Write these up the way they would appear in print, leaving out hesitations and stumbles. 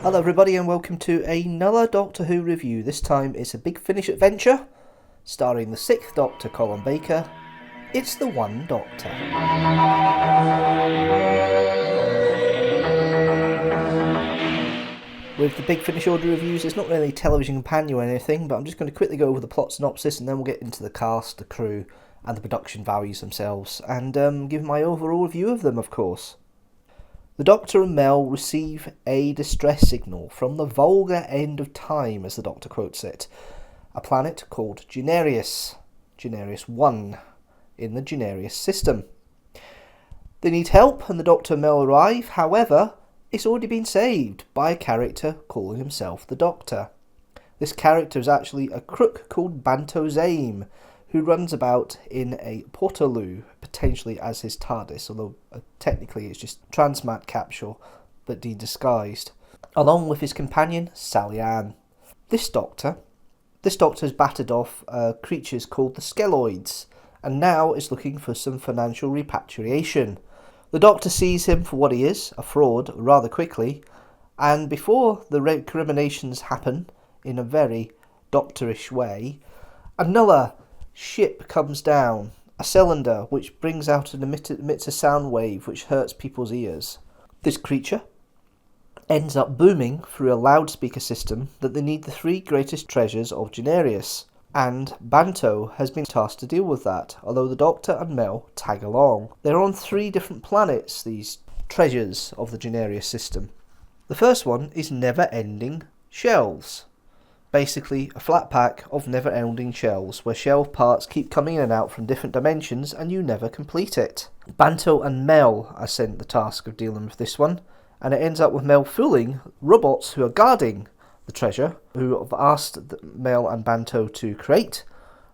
Hello everybody and welcome to another Doctor Who review. This time it's a Big Finish adventure starring the 6th Doctor Colin Baker. It's the One Doctor. With the Big Finish order reviews, it's not really a television companion or anything, but I'm just going to quickly go over the plot synopsis and then we'll get into the cast, the crew and the production values themselves and give my overall review of them, of course. The Doctor and Mel receive a distress signal from the vulgar end of time, as the Doctor quotes it, a planet called Generius 1, in the Generius system. They need help and the Doctor and Mel arrive, however, it's already been saved by a character calling himself the Doctor. This character is actually a crook called Banto Zame, who runs about in a Portaloo, potentially as his TARDIS, although technically it's just transmat capsule, but de-disguised, along with his companion, Sally Ann. This Doctor has battered off creatures called the Skeloids, and now is looking for some financial repatriation. The Doctor sees him for what he is, a fraud, rather quickly, and before the recriminations happen, in a very doctorish way, another ship comes down, a cylinder which brings out and emits a sound wave which hurts people's ears. This creature ends up booming through a loudspeaker system that they need the 3 greatest treasures of Generius, and Banto has been tasked to deal with that, although the Doctor and Mel tag along. They're on 3 different planets, these treasures of the Generius system. The first one is never-ending shelves. Basically, a flat pack of never-ending shelves, where shelf parts keep coming in and out from different dimensions and you never complete it. Banto and Mel are sent the task of dealing with this one, and it ends up with Mel fooling robots who are guarding the treasure, who have asked Mel and Banto to create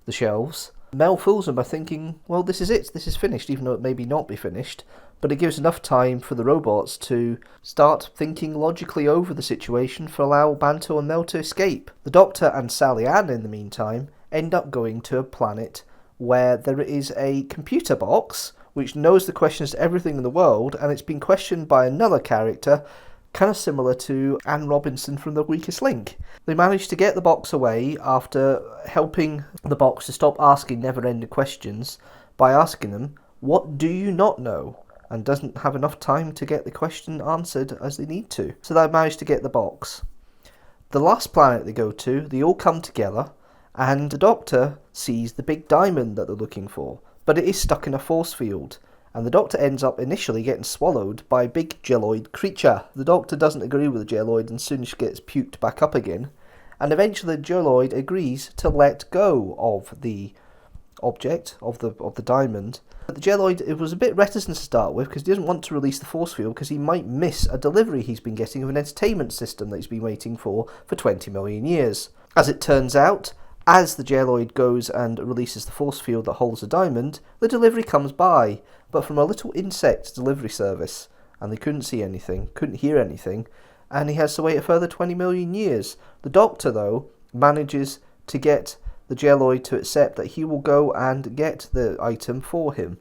the shelves. Mel fools them by thinking, well, this is it, this is finished, even though it may not be finished. But it gives enough time for the robots to start thinking logically over the situation to allow Banto and Mel to escape. The Doctor and Sally Ann, in the meantime, end up going to a planet where there is a computer box which knows the questions to everything in the world, and it's been questioned by another character kind of similar to Anne Robinson from The Weakest Link. They managed to get the box away after helping the box to stop asking never-ending questions by asking them, "What do you not know?" and doesn't have enough time to get the question answered as they need to. So they managed to get the box. The last planet they go to, they all come together, and the Doctor sees the big diamond that they're looking for, but it is stuck in a force field, and the Doctor ends up initially getting swallowed by a big gelloid creature. The Doctor doesn't agree with the gelloid and soon gets puked back up again, and eventually the gelloid agrees to let go of the object, of the diamond. But the gelloid, it was a bit reticent to start with because he doesn't want to release the force field because he might miss a delivery he's been getting of an entertainment system that he's been waiting for 20 million years. As it turns out, as the gelloid goes and releases the force field that holds the diamond, the delivery comes by, but from a little insect delivery service, and they couldn't see anything, couldn't hear anything, and he has to wait a further 20 million years. The Doctor, though, manages to get the gelloid to accept that he will go and get the item for him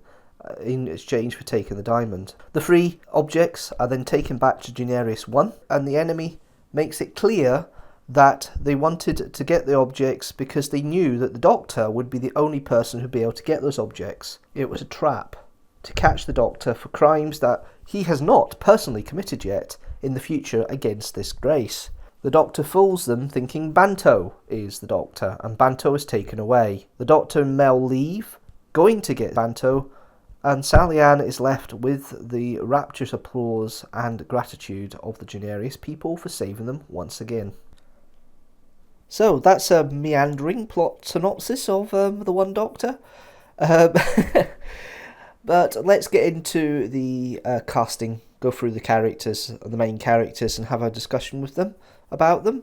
in exchange for taking the diamond. The 3 objects are then taken back to Generius 1, and the enemy makes it clear that they wanted to get the objects because they knew that the Doctor would be the only person who'd be able to get those objects. It was a trap to catch the Doctor for crimes that he has not personally committed yet in the future against this grace. The Doctor fools them thinking Banto is the Doctor, and Banto is taken away. The Doctor and Mel leave, going to get Banto, and Sally Ann is left with the rapturous applause and gratitude of the Generius people for saving them once again. So that's a meandering plot synopsis of The One Doctor. But let's get into the casting, go through the characters, the main characters, and have a discussion with them about them.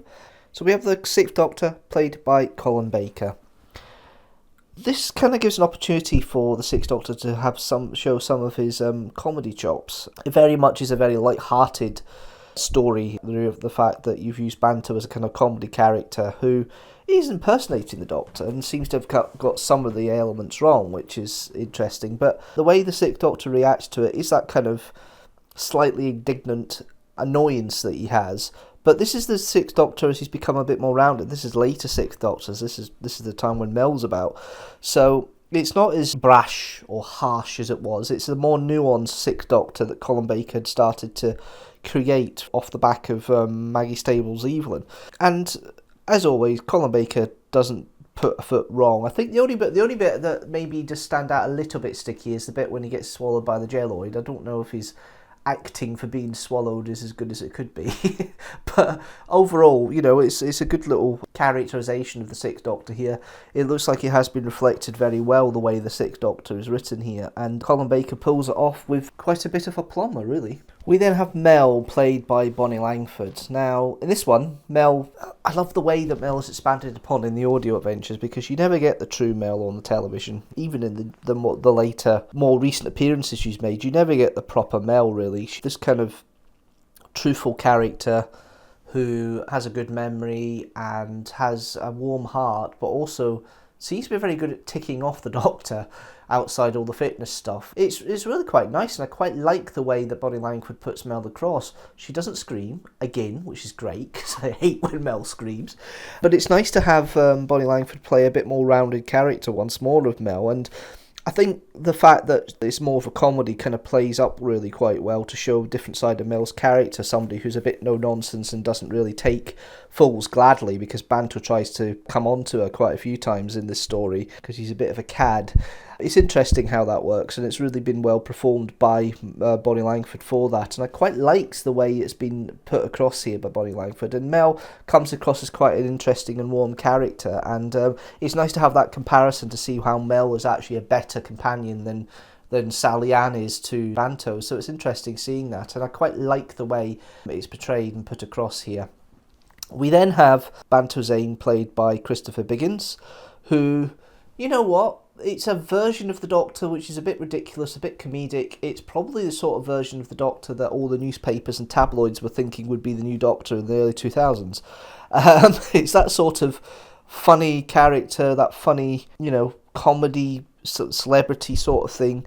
So we have the 6th Doctor, played by Colin Baker. This kind of gives an opportunity for the 6th Doctor to have show some of his comedy chops. It very much is a very light-hearted story, the fact that you've used Banto as a kind of comedy character who is impersonating the Doctor and seems to have got some of the elements wrong, which is interesting. But the way the 6th Doctor reacts to it is that kind of slightly indignant annoyance that he has, But this is the Sixth Doctor as he's become a bit more rounded. This is later Sixth Doctors. This is the time when Mel's about. So it's not as brash or harsh as it was. It's a more nuanced Sixth Doctor that Colin Baker had started to create off the back of Maggie Stable's Evelyn. And as always, Colin Baker doesn't put a foot wrong. I think the only bit that maybe just stand out a little bit sticky is the bit when he gets swallowed by the jelloid. I don't know if his acting for being swallowed is as good as it could be. But overall, you know, it's a good little characterization of the Sixth Doctor here. It looks like it has been reflected very well the way the Sixth Doctor is written here, and Colin Baker pulls it off with quite a bit of aplomb, really. We then have Mel, played by Bonnie Langford. Now, in this one, Mel, I love the way that Mel is expanded upon in the audio adventures, because you never get the true Mel on the television. Even in the later, more recent appearances she's made, you never get the proper Mel, really. She's this kind of truthful character who has a good memory and has a warm heart, but also seems to be very good at ticking off the Doctor outside all the fitness stuff. It's really quite nice, and I quite like the way that Bonnie Langford puts Mel across. She doesn't scream, again, which is great, because I hate when Mel screams. But it's nice to have Bonnie Langford play a bit more rounded character once more of Mel, and I think the fact that it's more of a comedy kind of plays up really quite well to show a different side of Mel's character, somebody who's a bit no-nonsense and doesn't really take fools gladly, because Banto tries to come on to her quite a few times in this story because he's a bit of a cad. It's interesting how that works, and it's really been well performed by Bonnie Langford for that, and I quite liked the way it's been put across here by Bonnie Langford, and Mel comes across as quite an interesting and warm character, and it's nice to have that comparison to see how Mel is actually a better companion than Sally Ann is to Banto, so it's interesting seeing that, and I quite like the way it's portrayed and put across here. We then have Banto Zane, played by Christopher Biggins, who, you know what, it's a version of the Doctor which is a bit ridiculous, a bit comedic. It's probably the sort of version of the Doctor that all the newspapers and tabloids were thinking would be the new Doctor in the early 2000s. It's that sort of funny character, that funny, you know, comedy, celebrity sort of thing.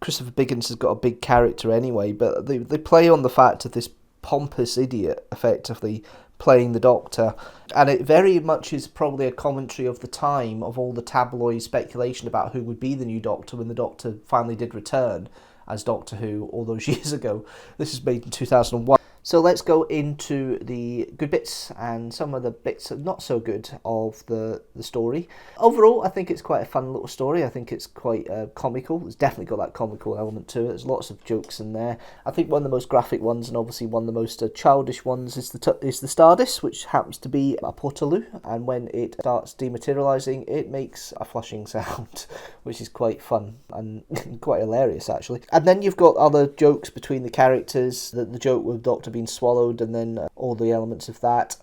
Christopher Biggins has got a big character anyway, but they play on the fact of this pompous idiot, effectively, playing the Doctor, and it very much is probably a commentary of the time of all the tabloid speculation about who would be the new Doctor when the Doctor finally did return as Doctor Who all those years ago. This is made in 2001. So let's go into the good bits and some of the bits not so good of the story. Overall, I think it's quite a fun little story. I think it's quite comical. It's definitely got that comical element to it. There's lots of jokes in there. I think one of the most graphic ones, and obviously one of the most childish ones, is the Stardust, which happens to be a Portaloo, and when it starts dematerialising, it makes a flushing sound, which is quite fun and quite hilarious, actually. And then you've got other jokes between the characters, the joke with Doctor being swallowed, and then all the elements of that.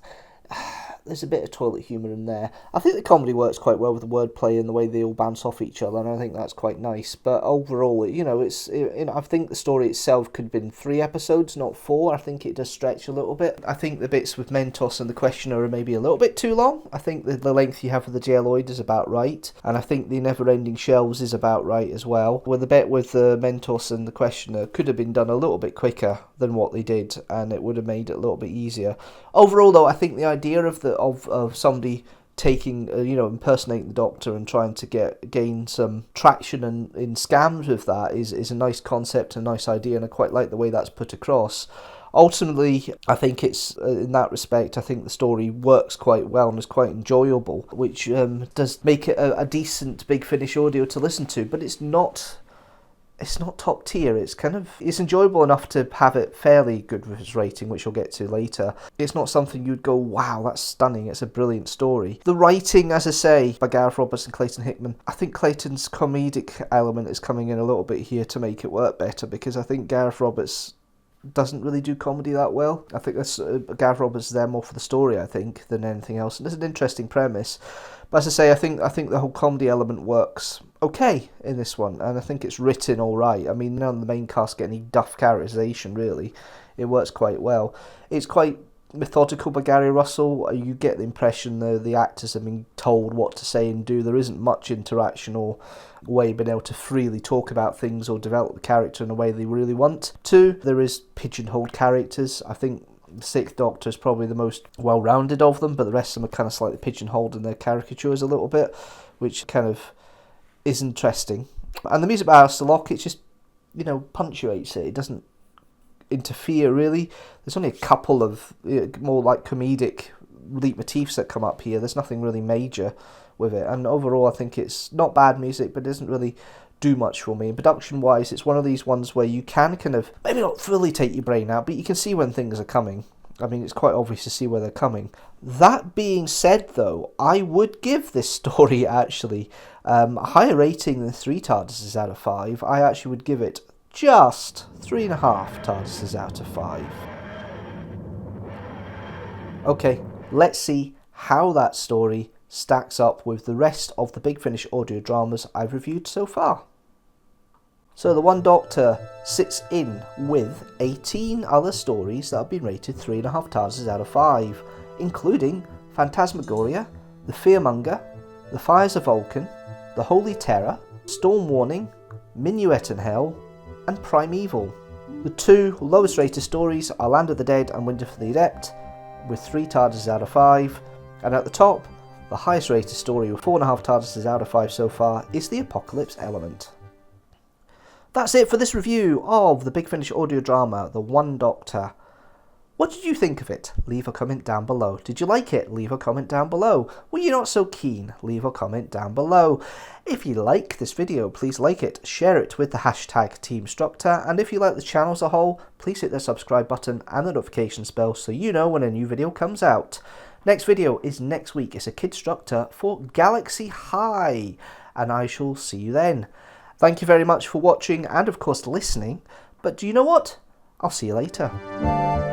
There's a bit of toilet humour in there. I think the comedy works quite well with the wordplay and the way they all bounce off each other, and I think that's quite nice. But overall, you know, I think the story itself could have been 3 episodes, not 4. I think it does stretch a little bit. I think the bits with Mentos and the Questioner are maybe a little bit too long. I think the length you have of the Jelloid is about right, and I think the Never-Ending Shelves is about right as well. Where the bit with the Mentos and the Questioner could have been done a little bit quicker than what they did, and it would have made it a little bit easier. Overall, though, I think the idea of somebody taking, impersonating the Doctor and trying to gain some traction in scams with that is a nice concept, a nice idea, and I quite like the way that's put across. Ultimately, I think it's, in that respect, I think the story works quite well and is quite enjoyable, which does make it a decent Big Finish audio to listen to, but it's not top tier. It's enjoyable enough to have it fairly good with its rating, which we'll get to later. It's not something you'd go, wow, that's stunning, it's a brilliant story. The writing, as I say, by Gareth Roberts and Clayton Hickman, I think Clayton's comedic element is coming in a little bit here to make it work better, because I think Gareth Roberts doesn't really do comedy that well. I think Gareth Roberts is there more for the story, I think, than anything else. And it's an interesting premise. But as I say, I think the whole comedy element works okay in this one, and I think it's written all right. I mean, none of the main cast get any duff characterization, really. It works quite well. It's quite methodical by Gary Russell. You get the impression the actors have been told what to say and do. There isn't much interaction or way being able to freely talk about things or develop the character in a way they really want to. There is pigeonholed characters. I think The Sixth Doctor is probably the most well-rounded of them, but the rest of them are kind of slightly pigeonholed in their caricatures a little bit, which kind of is interesting. And the music by Alistair Locke, it just, punctuates it. It doesn't interfere, really. There's only a couple of more like comedic leitmotifs that come up here. There's nothing really major with it. And overall, I think it's not bad music, but it doesn't really do much for me. And production-wise, it's one of these ones where you can kind of, maybe not fully take your brain out, but you can see when things are coming. I mean, it's quite obvious to see where they're coming. That being said, though, I would give this story, actually, a higher rating than 3 TARDISes out of 5. I actually would give it just 3.5 TARDISes out of 5. Okay, let's see how that story stacks up with the rest of the Big Finish audio dramas I've reviewed so far. So the One Doctor sits in with 18 other stories that have been rated 3.5 TARDISes out of 5, including Phantasmagoria, The Fearmonger, The Fires of Vulcan, The Holy Terror, Storm Warning, Minuet in Hell, and Primeval. The 2 lowest rated stories are Land of the Dead and Winter for the Adept, with 3 TARDISes out of 5, and at the top, the highest rated story with 4.5 TARDISes out of 5 so far is The Apocalypse Element. That's it for this review of the Big Finish audio drama, The One Doctor. What did you think of it? Leave a comment down below. Did you like it? Leave a comment down below. Were you not so keen? Leave a comment down below. If you like this video, please like it, share it with the hashtag teamstructor, and if you like the channel as a whole, please hit the subscribe button and the notifications bell so you know when a new video comes out. Next video is next week. It's a Kidstructor for Galaxy High, and I shall see you then. Thank you very much for watching and of course listening, but do you know what? I'll see you later.